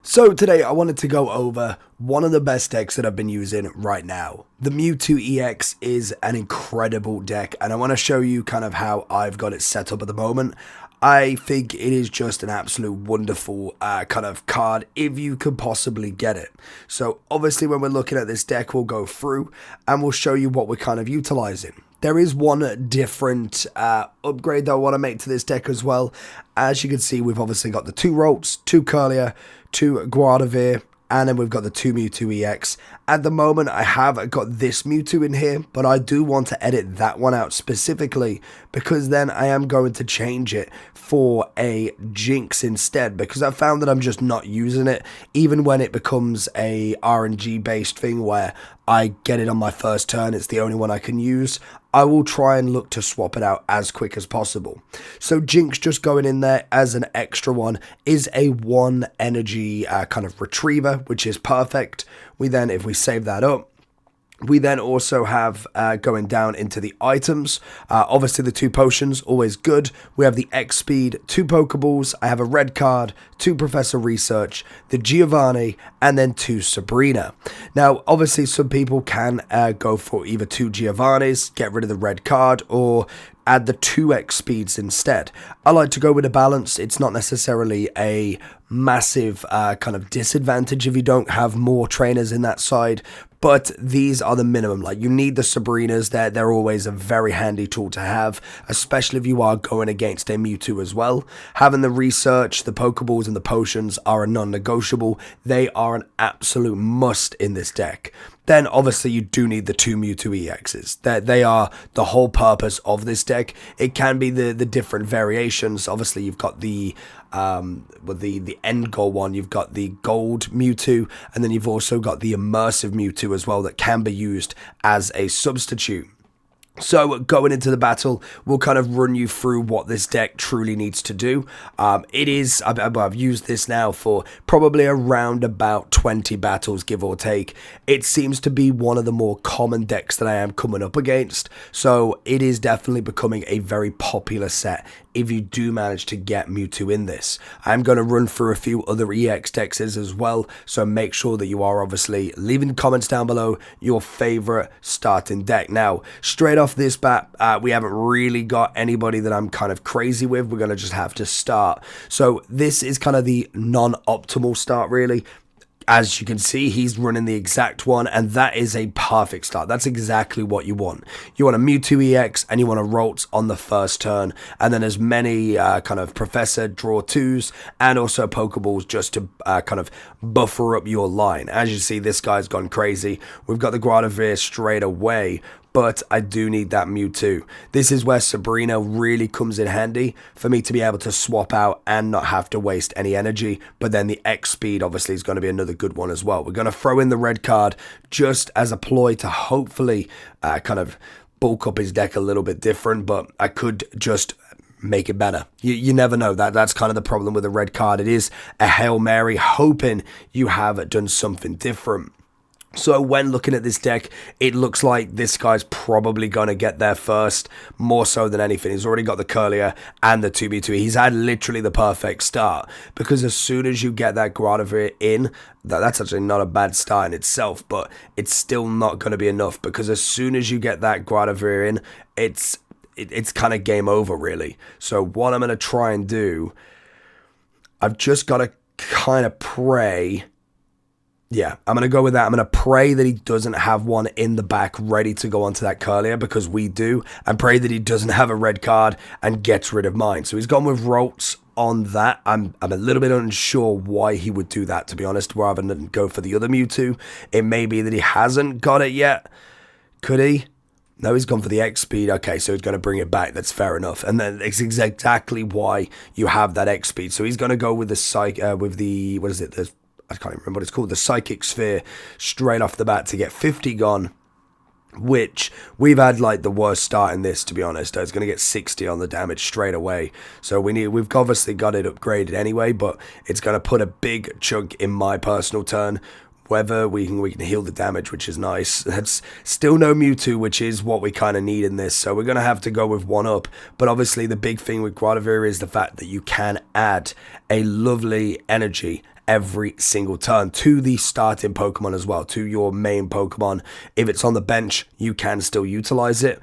So today I wanted to go over one of the best decks that I've been using right now. The Mewtwo EX is an incredible deck, and I want to show you kind of how I've got it set up at the moment. I think it is just an absolute wonderful kind of card if you could possibly get it. So obviously when we're looking at this deck, we'll go through and we'll show you what we're kind of utilizing. There is one different upgrade that I want to make to this deck as well. As you can see, we've obviously got the 2 Rolts, 2 Curlier, 2 Guadavir, and then we've got the 2 Mewtwo EX. At the moment, I have got this Mewtwo in here, but I do want to edit that one out specifically because then I am going to change it for a Jinx instead, because I found that I'm just not using it, even when it becomes a RNG based thing where I get it on my first turn, it's the only one I can use. I will try and look to swap it out as quick as possible. So Jinx just going in there as an extra one is a 1 energy kind of retriever, which is perfect. We then, if we save that up, we then also have going down into the items, obviously the 2 potions, always good. We have the X speed, 2 Pokeballs, I have a red card, 2 Professor Research, the Giovanni, and then 2 Sabrina. Now, obviously some people can go for either 2 Giovannis, get rid of the red card, or add the 2x speeds instead. I like to go with a balance. It's not necessarily a massive kind of disadvantage if you don't have more trainers in that side, but these are the minimum. Like, you need the Sabrinas. They're always a very handy tool to have, especially if you are going against a Mewtwo as well. Having the research, the Pokeballs, and the potions are a non-negotiable. They are an absolute must in this deck. Then obviously you do need the 2 Mewtwo EXs. They are the whole purpose of this deck. It can be the different variations. Obviously you've got the end goal one, you've got the gold Mewtwo, and then you've also got the immersive Mewtwo as well that can be used as a substitute. So going into the battle, we'll kind of run you through what this deck truly needs to do. I've used this now for probably around about 20 battles, give or take. It seems to be one of the more common decks that I am coming up against. So it is definitely becoming a very popular set if you do manage to get Mewtwo in this. I'm going to run through a few other EX decks as well, so make sure that you are obviously leaving comments down below your favorite starting deck. Now, straight off this bat, we haven't really got anybody that I'm kind of crazy with. We're going to just have to start. So this is kind of the non-optimal start, really. As you can see, he's running the exact one, and that is a perfect start. That's exactly what you want. You want a Mewtwo EX, and you want a Rolts on the first turn, and then as many kind of Professor Draw 2s, and also Pokeballs just to kind of buffer up your line. As you see, this guy's gone crazy. We've got the Guadavir straight away, but I do need that Mewtwo. This is where Sabrina really comes in handy for me to be able to swap out and not have to waste any energy. But then the X speed obviously is going to be another good one as well. We're going to throw in the red card just as a ploy to hopefully kind of bulk up his deck a little bit different, but I could just make it better. You never know. That's kind of the problem with the red card. It is a Hail Mary, hoping you have done something different. So when looking at this deck, it looks like this guy's probably going to get there first, more so than anything. He's already got the Curlier and the 2 Mewtwo. He's had literally the perfect start, because as soon as you get that Guadavir in, that's actually not a bad start in itself, but it's still not going to be enough, because as soon as you get that Guadavir in, it's kind of game over, really. So what I'm going to try and do, I've just got to kind of pray. Yeah, I'm going to go with that. I'm going to pray that he doesn't have one in the back ready to go onto that Curlier, because we do, and pray that he doesn't have a red card and gets rid of mine. So he's gone with Rolts on that. I'm a little bit unsure why he would do that, to be honest, rather than go for the other Mewtwo. It may be that he hasn't got it yet. Could he? No, he's gone for the X speed. Okay, so he's going to bring it back. That's fair enough. And then it's exactly why you have that X speed. So he's going to go with the what is it? I can't even remember what it's called, the Psychic Sphere, straight off the bat to get 50 gone, which we've had like the worst start in this, to be honest. It's going to get 60 on the damage straight away. So we've obviously got it upgraded anyway, but it's going to put a big chunk in my personal turn. Whether we can heal the damage, which is nice. That's still no Mewtwo, which is what we kind of need in this. So we're going to have to go with one up. But obviously the big thing with Guadavir is the fact that you can add a lovely energy every single turn to the starting Pokemon as well, to your main Pokemon. If it's on the bench, you can still utilize it.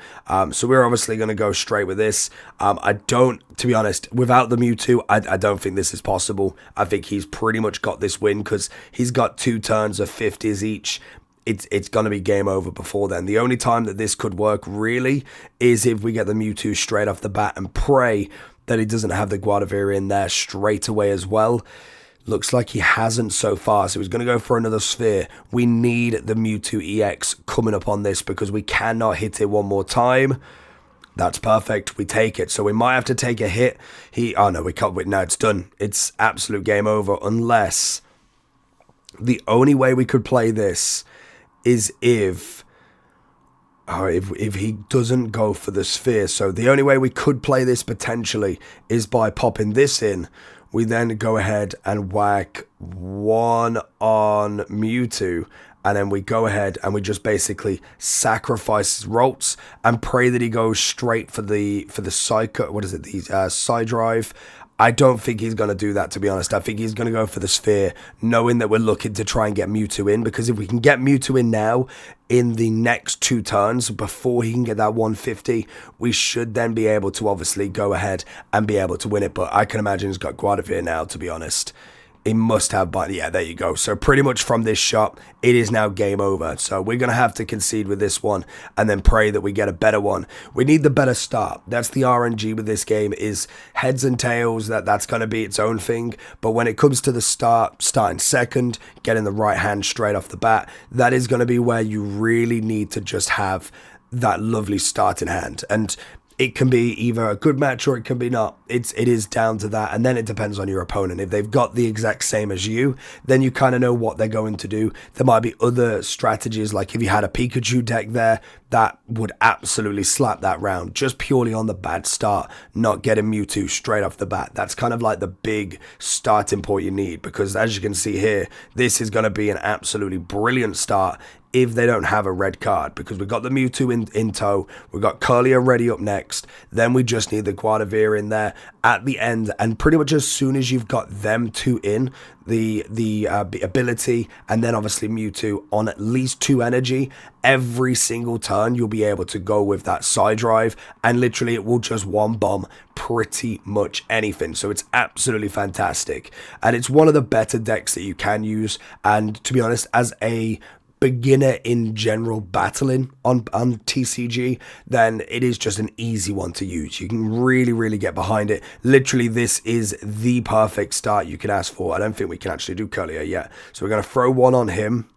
So we're obviously going to go straight with this. I don't, to be honest, without the Mewtwo, I don't think this is possible. I think he's pretty much got this win because he's got 2 turns of 50s each. It's going to be game over before then. The only time that this could work really is if we get the Mewtwo straight off the bat and pray that he doesn't have the Guadavira in there straight away as well. Looks like he hasn't so far, so he's going to go for another sphere. We need the Mewtwo EX coming up on this because we cannot hit it one more time. That's perfect. We take it. So we might have to take a hit. Oh no, we can't. No, it's done. It's absolute game over unless the only way we could play this is if he doesn't go for the sphere. So the only way we could play this potentially is by popping this in. We then go ahead and whack 1 on Mewtwo, and then we go ahead and we just basically sacrifice Rolts and pray that he goes straight for the Psycho. What is it? The Side Drive. I don't think he's going to do that, to be honest. I think he's going to go for the sphere, knowing that we're looking to try and get Mewtwo in, because if we can get Mewtwo in now, in the next 2 turns, before he can get that 150, we should then be able to obviously go ahead and be able to win it. But I can imagine he's got Guadavir now, to be honest. He must have, but yeah, there you go. So pretty much from this shot, it is now game over. So we're going to have to concede with this one and then pray that we get a better one. We need the better start. That's the RNG with this game, is heads and tails. That's going to be its own thing. But when it comes to the starting second, getting the right hand straight off the bat, that is going to be where you really need to just have that lovely starting hand. And it can be either a good match or it can be not. It is down to that, and then it depends on your opponent. If they've got the exact same as you, then you kind of know what they're going to do. There might be other strategies, like if you had a Pikachu deck there, that would absolutely slap that round, just purely on the bad start, not getting Mewtwo straight off the bat. That's kind of like the big starting point you need, because as you can see here, this is going to be an absolutely brilliant start if they don't have a red card, because we've got the Mewtwo in tow, we've got Curlier ready up next, then we just need the Guadavir in there at the end, and pretty much as soon as you've got them 2 in, the ability, and then obviously Mewtwo on at least 2 energy, every single turn you'll be able to go with that side drive, and literally it will just one bomb pretty much anything. So it's absolutely fantastic, and it's one of the better decks that you can use. And to be honest, as a beginner in general battling on TCG, then it is just an easy one to use. You can really get behind it. Literally, this is the perfect start you can ask for. I don't think we can actually do Curlier yet, so we're going to throw 1 on him.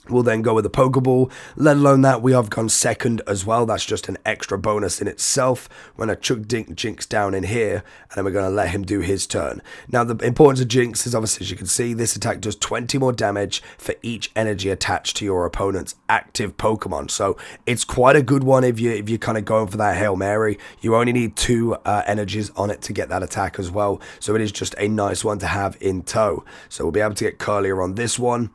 We'll then go with the Pokeball, let alone that we have gone second as well. That's just an extra bonus in itself. We're going to chuck Jinx down in here, and then we're going to let him do his turn. Now, the importance of Jinx is obviously, as you can see, this attack does 20 more damage for each energy attached to your opponent's active Pokemon. So it's quite a good one if you're kind of going for that Hail Mary. You only need 2 energies on it to get that attack as well. So it is just a nice one to have in tow. So we'll be able to get Curlier on this one.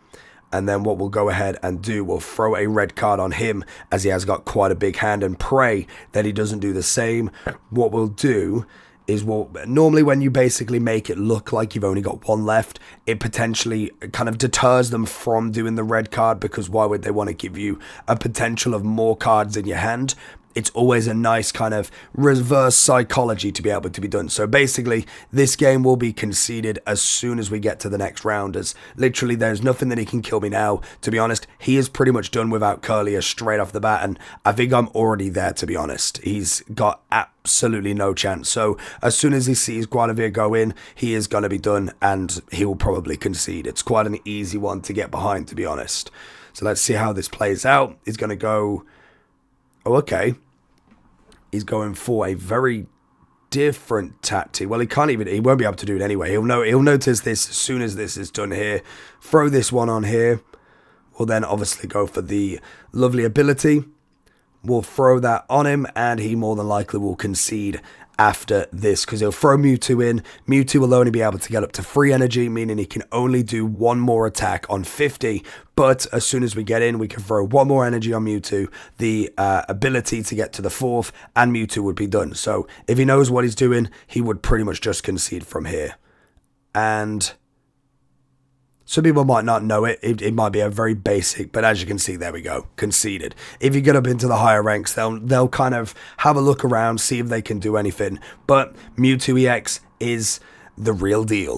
And then what we'll go ahead and do, we'll throw a red card on him, as he has got quite a big hand, and pray that he doesn't do the same. What we'll do is, normally when you basically make it look like you've only got 1 left, it potentially kind of deters them from doing the red card, because why would they want to give you a potential of more cards in your hand? It's always a nice kind of reverse psychology to be able to be done. So basically, this game will be conceded as soon as we get to the next round, as literally there's nothing that he can kill me now. To be honest, he is pretty much done without Curlier straight off the bat, and I think I'm already there, to be honest. He's got absolutely no chance. So as soon as he sees Guadavir go in, he is going to be done, and he will probably concede. It's quite an easy one to get behind, to be honest. So let's see how this plays out. He's going to go... Oh, okay. He's going for a very different tactic. Well, he won't be able to do it anyway. He'll notice this as soon as this is done here. Throw this one on here. We'll then obviously go for the lovely ability. We'll throw that on him, and he more than likely will concede after this, because he'll throw Mewtwo in. Mewtwo will only be able to get up to 3 energy, meaning he can only do 1 more attack on 50. But as soon as we get in, we can throw 1 more energy on Mewtwo, the ability to get to the 4th, and Mewtwo would be done. So if he knows what he's doing, he would pretty much just concede from here. And Some people might not know it. It might be a very basic, but as you can see, there we go, conceded. If you get up into the higher ranks, they'll kind of have a look around, see if they can do anything. But Mewtwo EX is the real deal.